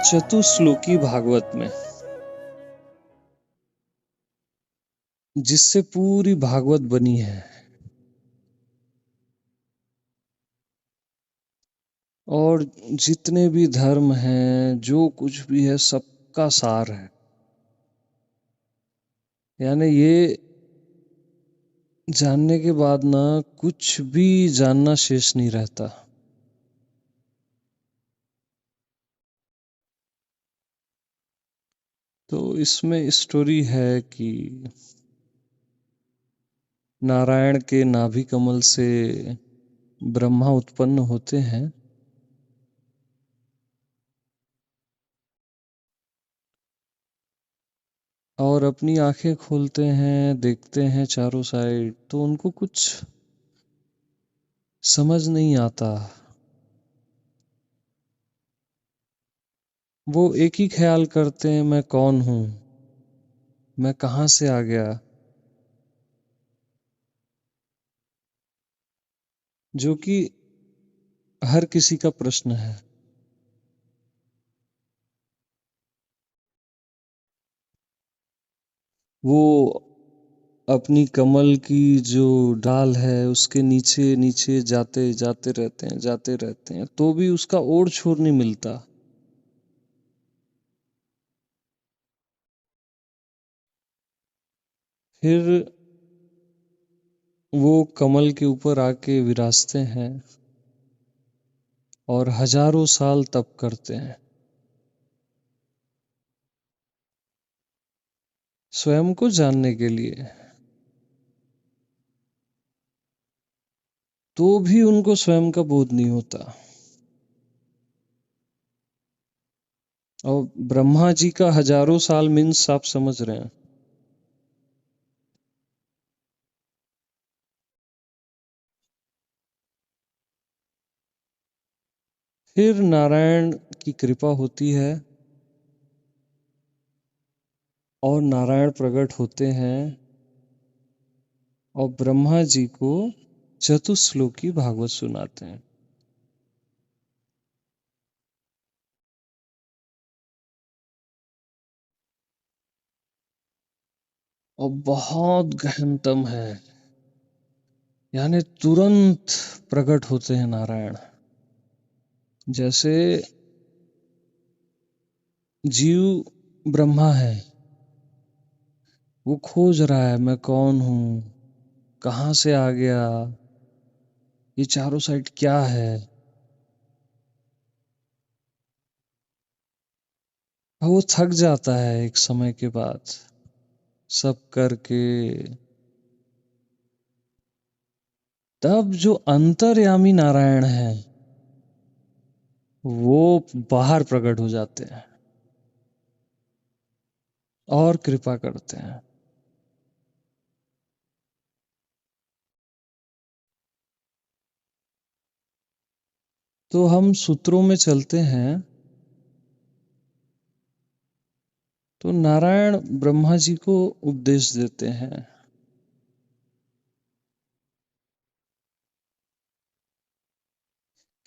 चतुश्लोकी भागवत में, जिससे पूरी भागवत बनी है और जितने भी धर्म हैं, जो कुछ भी है, सबका सार है। यानी ये जानने के बाद ना कुछ भी जानना शेष नहीं रहता। तो इसमें स्टोरी है कि नारायण के नाभि कमल से ब्रह्मा उत्पन्न होते हैं और अपनी आंखें खोलते हैं, देखते हैं चारों साइड, तो उनको कुछ समझ नहीं आता। वो एक ही ख्याल करते हैं, मैं कौन हूँ, मैं कहाँ से आ गया, जो कि हर किसी का प्रश्न है। वो अपनी कमल की जो डाल है उसके नीचे नीचे जाते जाते रहते हैं, जाते रहते हैं, तो भी उसका ओर छोर नहीं मिलता। फिर वो कमल के ऊपर आके विराजते हैं और हजारों साल तप करते हैं स्वयं को जानने के लिए। तो भी उनको स्वयं का बोध नहीं होता। और ब्रह्मा जी का हजारों साल मीन्स आप समझ रहे हैं। फिर नारायण की कृपा होती है और नारायण प्रकट होते हैं और ब्रह्मा जी को चतुश्लोकी भागवत सुनाते हैं। और बहुत गहनतम है, यानी तुरंत प्रकट होते हैं नारायण। जैसे जीव ब्रह्मा है, वो खोज रहा है मैं कौन हूँ, कहाँ से आ गया, ये चारों साइड क्या है। और वो थक जाता है एक समय के बाद सब करके। तब जो अंतर्यामी नारायण है वो बाहर प्रकट हो जाते हैं और कृपा करते हैं। तो हम सूत्रों में चलते हैं। तो नारायण ब्रह्मा जी को उपदेश देते हैं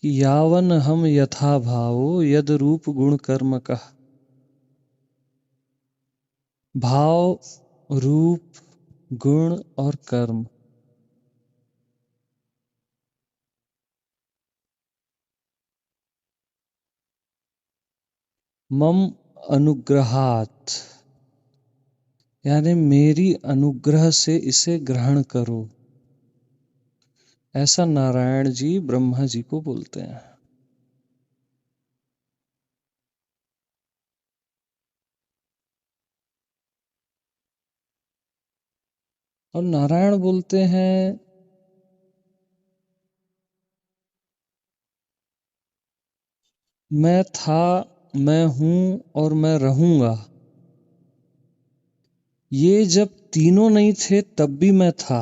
कि यावन हम यथा भावो यद रूप गुण कर्म का। भाव, रूप, गुण और कर्म, मम अनुग्रहात, यानी मेरी अनुग्रह से इसे ग्रहण करो, ऐसा नारायण जी ब्रह्मा जी को बोलते हैं। और नारायण बोलते हैं मैं था, मैं हूं और मैं रहूंगा। ये जब तीनों नहीं थे तब भी मैं था।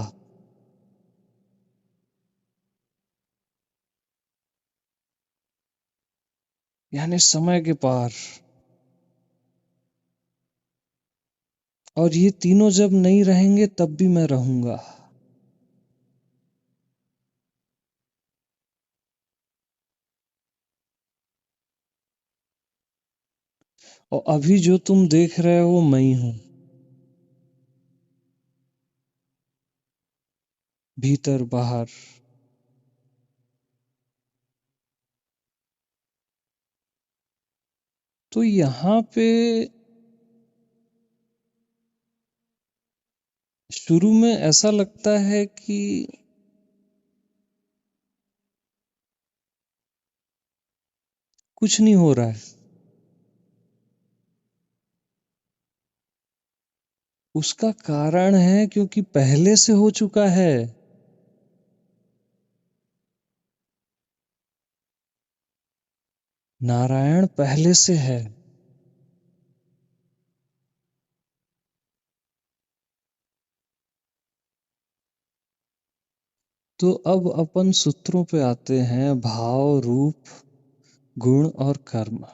यानी समय के पार। और ये तीनों जब नहीं रहेंगे तब भी मैं रहूंगा। और अभी जो तुम देख रहे हो वो मैं ही हूं, भीतर बाहर। तो यहाँ पे शुरू में ऐसा लगता है कि कुछ नहीं हो रहा है। उसका कारण है क्योंकि पहले से हो चुका है। नारायण पहले से है। तो अब अपन सूत्रों पे आते हैं, भाव, रूप, गुण और कर्म।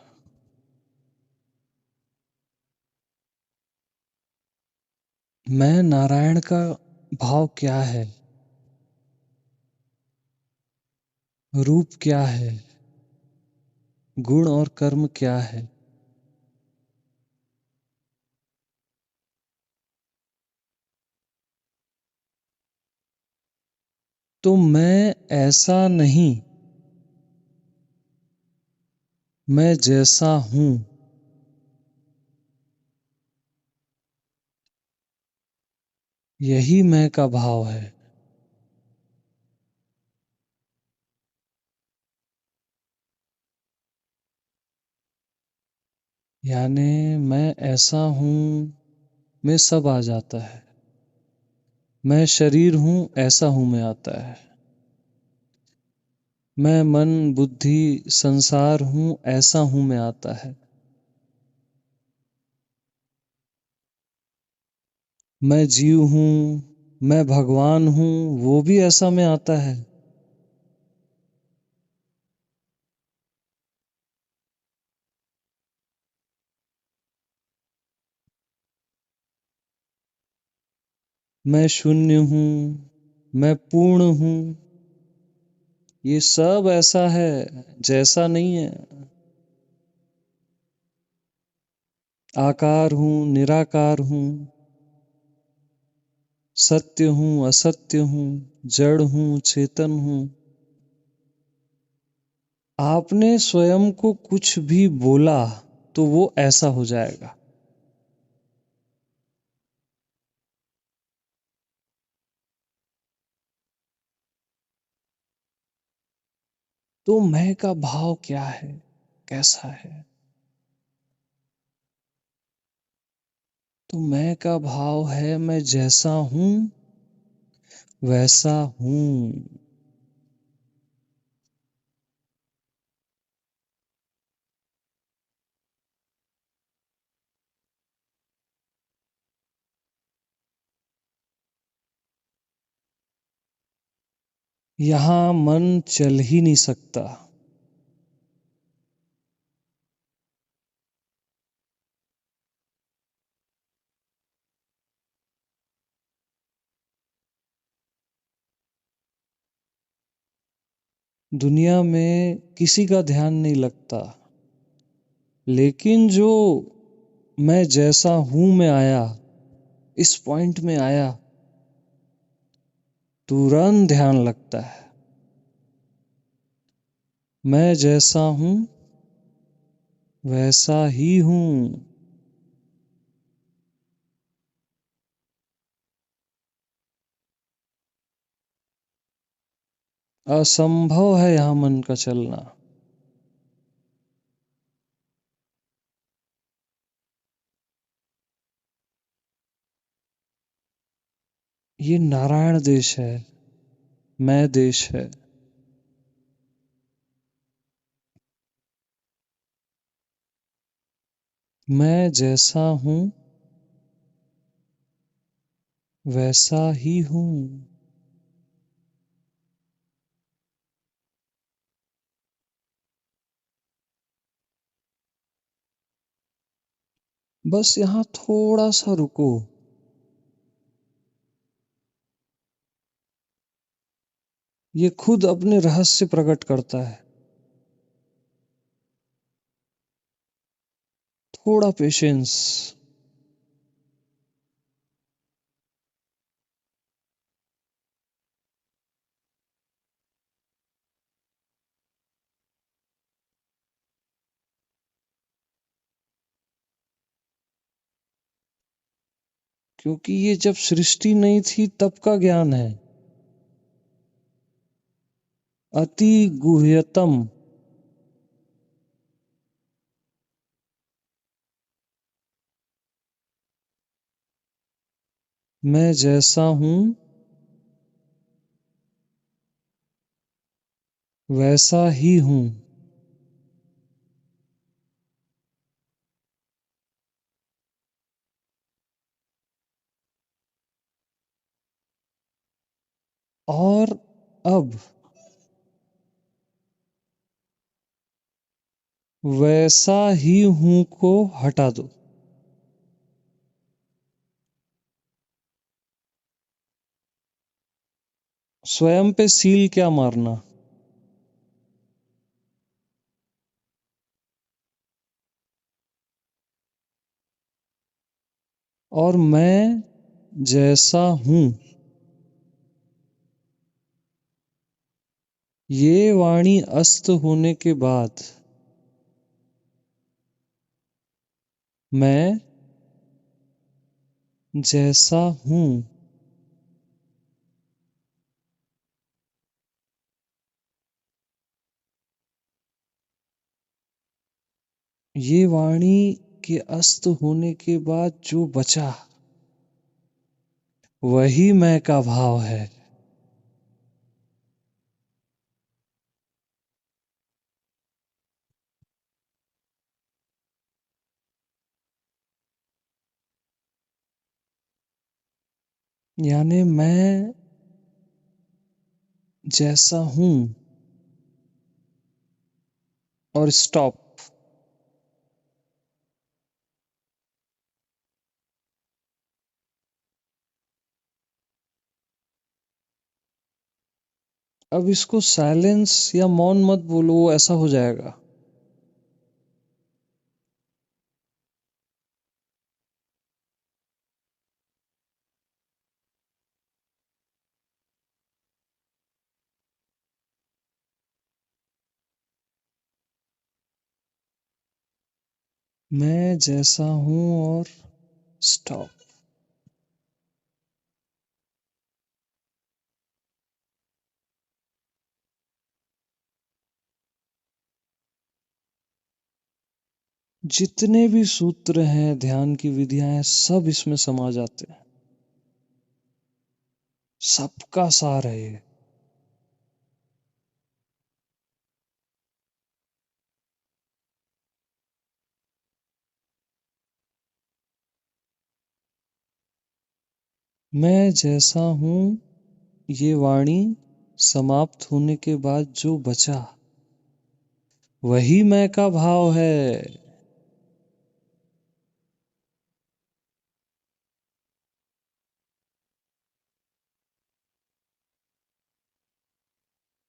मैं नारायण का भाव क्या है, रूप क्या है, गुण और कर्म क्या है। तो मैं ऐसा नहीं, मैं जैसा हूं, यही मैं का भाव है। यानी मैं ऐसा हूं में सब आ जाता है। मैं शरीर हूं, ऐसा हूं में आता है। मैं मन, बुद्धि, संसार हूं, ऐसा हूं में आता है। मैं जीव हूं, मैं भगवान हूं, वो भी ऐसा में आता है। मैं शून्य हूं, मैं पूर्ण हूं, ये सब ऐसा है, जैसा नहीं है। आकार हूं, निराकार हूं, सत्य हूं, असत्य हूं, जड़ हूं, चेतन हूं। आपने स्वयं को कुछ भी बोला तो वो ऐसा हो जाएगा। तो मैं का भाव क्या है, कैसा है। तो मैं का भाव है, मैं जैसा हूं वैसा हूं। यहां मन चल ही नहीं सकता। दुनिया में किसी का ध्यान नहीं लगता, लेकिन जो मैं जैसा हूं में आया, इस पॉइंट में आया, तुरंत ध्यान लगता है। मैं जैसा हूं वैसा ही हूं। असंभव है यहां मन का चलना। ये नारायण देश है, मैं देश है। मैं जैसा हूं वैसा ही हूं। बस यहाँ थोड़ा सा रुको। ये खुद अपने रहस्य प्रकट करता है। थोड़ा पेशेंस। क्योंकि ये जब सृष्टि नहीं थी तब का ज्ञान है। अति गुह्यतम। मैं जैसा हूं वैसा ही हूं। और अब वैसा ही हूं को हटा दो। स्वयं पे सील क्या मारना। और मैं जैसा हूं, ये वाणी अस्त होने के बाद मैं जैसा हूं, ये वाणी के अस्त होने के बाद जो बचा वही मैं का भाव है। यानी मैं जैसा हूं और स्टॉप। अब इसको साइलेंस या मौन मत बोलो, वो ऐसा हो जाएगा। मैं जैसा हूं और स्टॉप। जितने भी सूत्र हैं, ध्यान की विधियां हैं, सब इसमें समा जाते हैं। सबका सार है ये। मैं जैसा हूं, ये वाणी समाप्त होने के बाद जो बचा वही मैं का भाव है।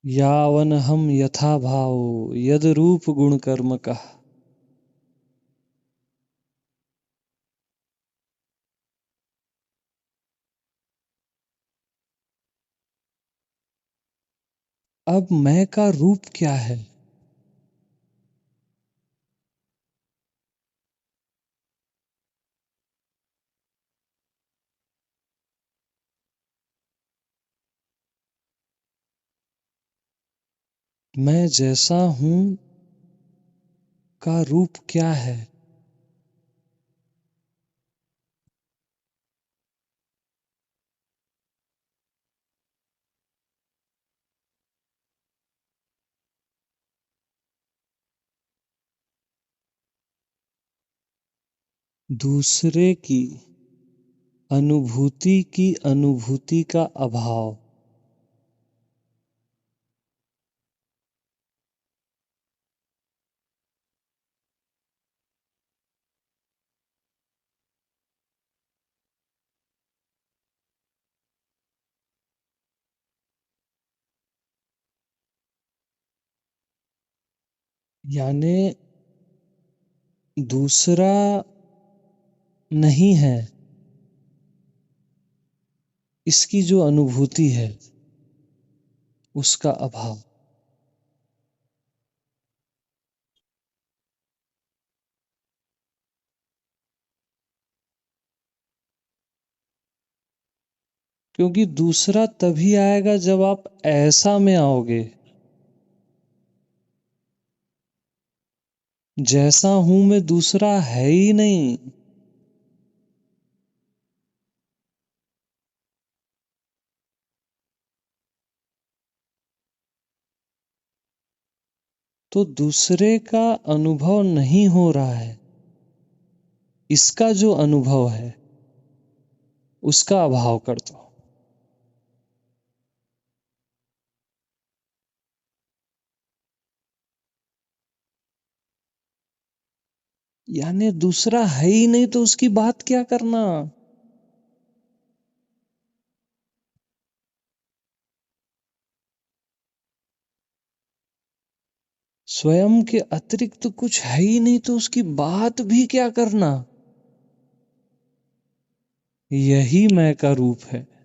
यावन हम यथा भाव यद रूप गुण कर्म का। अब मैं का रूप क्या है। मैं जैसा हूं का रूप क्या है। दूसरे की अनुभूति की अनुभूति का अभाव। यानी दूसरा नहीं है, इसकी जो अनुभूति है उसका अभाव। क्योंकि दूसरा तभी आएगा जब आप ऐसा में आओगे, जैसा हूं मैं दूसरा है ही नहीं। तो दूसरे का अनुभव नहीं हो रहा है, इसका जो अनुभव है उसका अभाव कर दो। यानी दूसरा है ही नहीं तो उसकी बात क्या करना। स्वयं के अतिरिक्त कुछ है ही नहीं तो उसकी बात भी क्या करना। यही मैं का रूप है।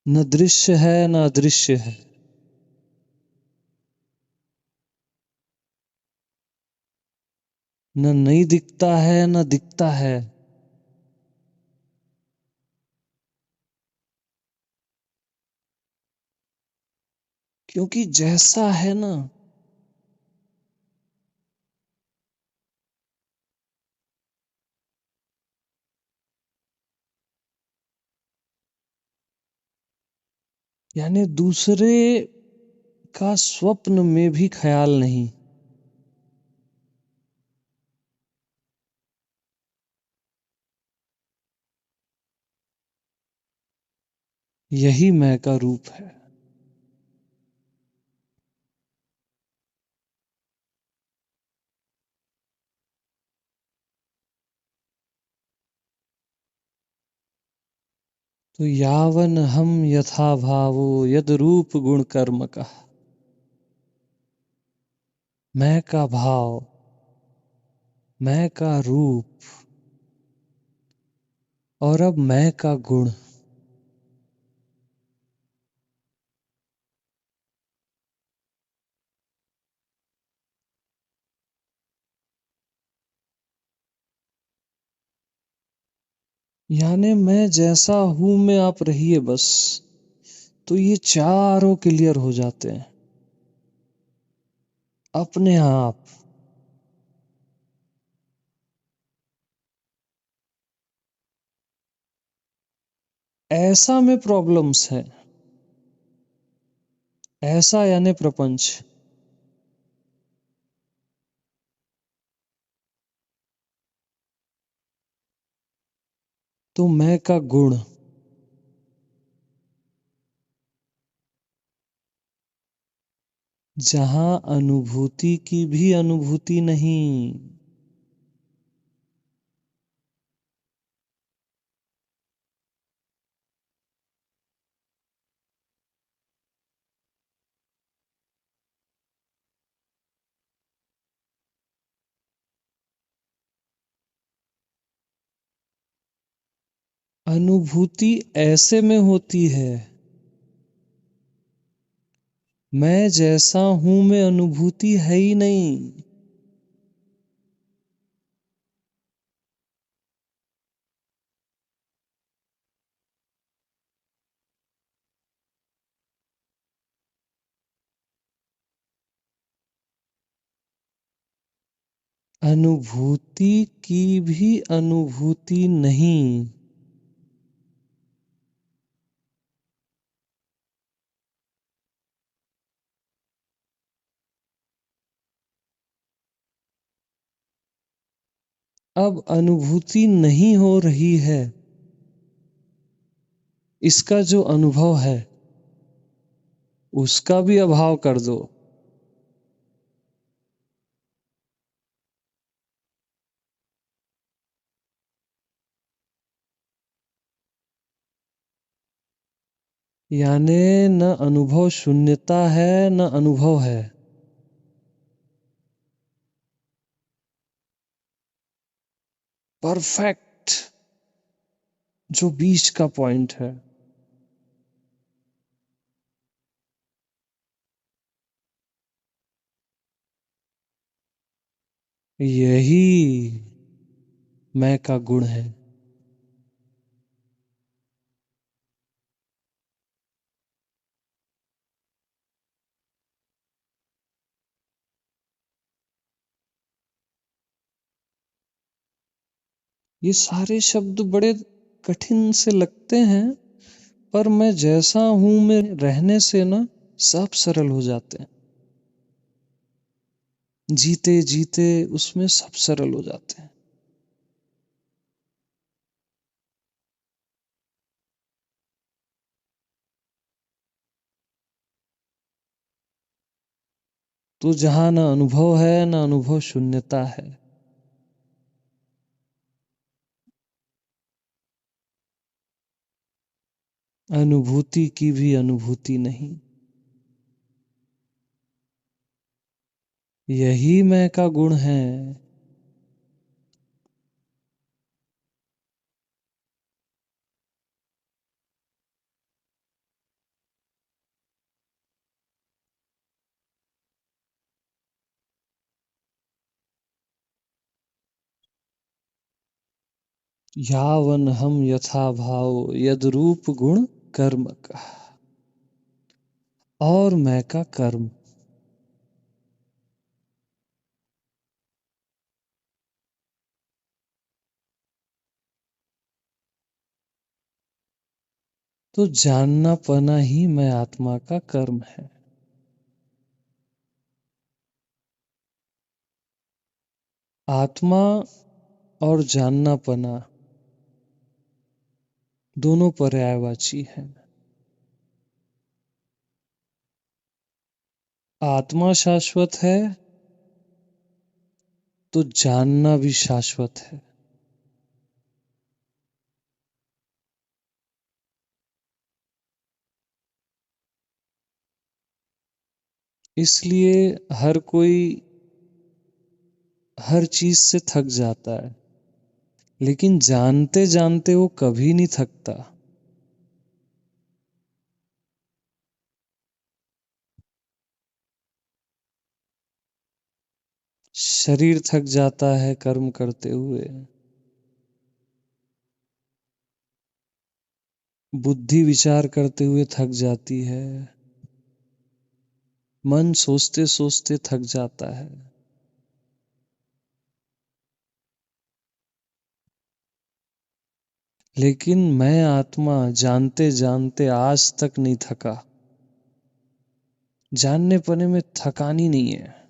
न दृश्य है न अदृश्य है। न नहीं दिखता है न दिखता है। क्योंकि जैसा है ना, यानी दूसरे का स्वप्न में भी ख्याल नहीं। यही मैं का रूप है। तो यावन हम यथा भावो यद रूप गुण कर्म का। मैं का भाव, मैं का रूप और अब मैं का गुण। यानी मैं जैसा हूं में आप रहिए बस, तो ये चारों क्लियर हो जाते हैं अपने आप। ऐसा में प्रॉब्लम्स है। ऐसा यानी प्रपंच। तो मैं का गुण, जहां अनुभूति की भी अनुभूति नहीं। अनुभूति ऐसे में होती है, मैं जैसा हूं में अनुभूति है ही नहीं। अनुभूति की भी अनुभूति नहीं। अब अनुभूति नहीं हो रही है, इसका जो अनुभव है उसका भी अभाव कर दो। यानी न अनुभव शून्यता है न अनुभव है। परफेक्ट जो बीच का पॉइंट है। यही मैं का गुण है। ये सारे शब्द बड़े कठिन से लगते हैं, पर मैं जैसा हूं में रहने से ना सब सरल हो जाते हैं। जीते जीते उसमें सब सरल हो जाते हैं। तो जहां ना अनुभव है ना अनुभव शून्यता है। अनुभूति की भी अनुभूति नहीं। यही मैं का गुण है। यावन हम यथा भाव यद रूप गुण कर्म का। और मैं का कर्म। तो जानना पाना ही मैं आत्मा का कर्म है। आत्मा और जानना पाना दोनों पर्यायवाची हैं। आत्मा शाश्वत है तो जानना भी शाश्वत है। इसलिए हर कोई हर चीज से थक जाता है, लेकिन जानते जानते वो कभी नहीं थकता। शरीर थक जाता है कर्म करते हुए, बुद्धि विचार करते हुए थक जाती है, मन सोचते सोचते थक जाता है। लेकिन मैं आत्मा जानते जानते आज तक नहीं थका। जानने पने में थकानी नहीं है।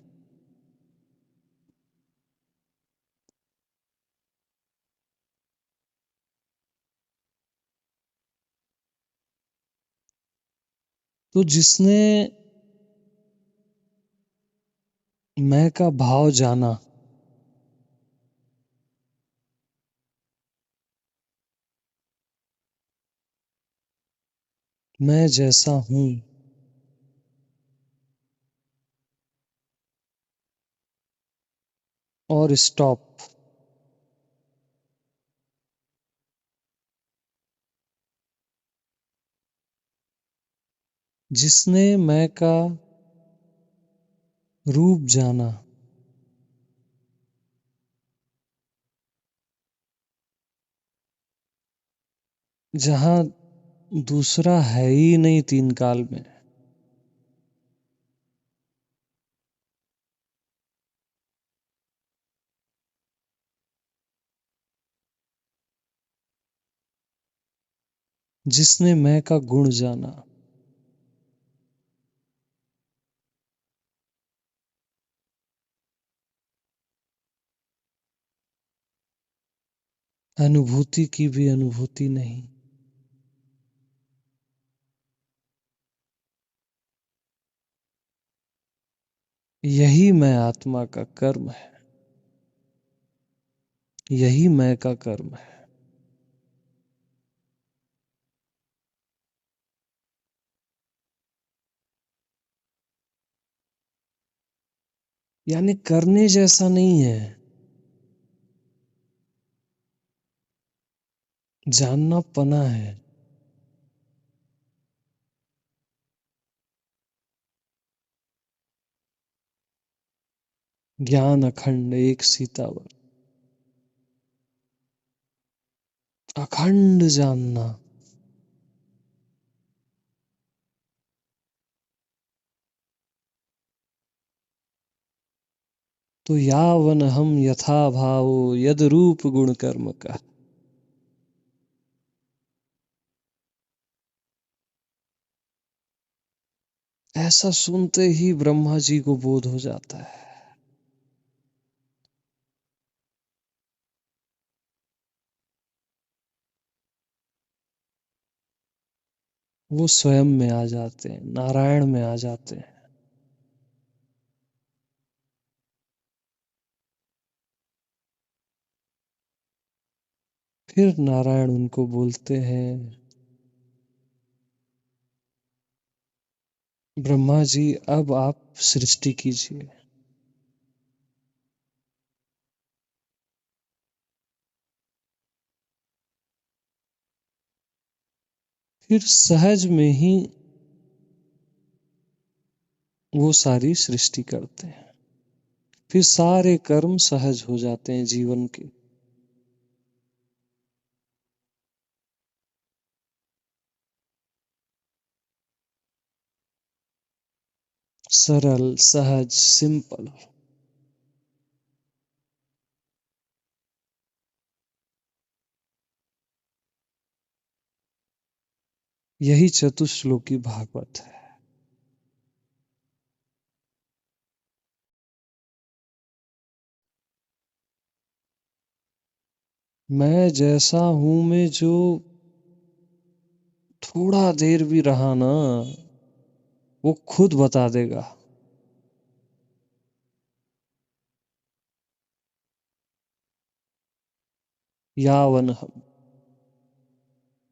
तो जिसने मैं का भाव जाना, मैं जैसा हूं, और स्टॉप। जिसने मैं का रूप जाना, जहां दूसरा है ही नहीं तीन काल में। जिसने मैं का गुण जाना, अनुभूति की भी अनुभूति नहीं। यही मैं आत्मा का कर्म है। यही मैं का कर्म है। यानी करने जैसा नहीं है, जानना पना है। ज्ञान अखंड एक सीतावर, अखंड जानना। तो यावन हम यथा भावो यद रूप गुण कर्म का। ऐसा सुनते ही ब्रह्मा जी को बोध हो जाता है। वो स्वयं में आ जाते हैं, नारायण में आ जाते हैं। फिर नारायण उनको बोलते हैं, ब्रह्मा जी अब आप सृष्टि कीजिए। फिर सहज में ही वो सारी सृष्टि करते हैं। फिर सारे कर्म सहज हो जाते हैं जीवन के। सरल, सहज, सिंपल। यही चतुश्लोकी भागवत है। मैं जैसा हूं में जो थोड़ा देर भी रहा ना, वो खुद बता देगा। यावन हम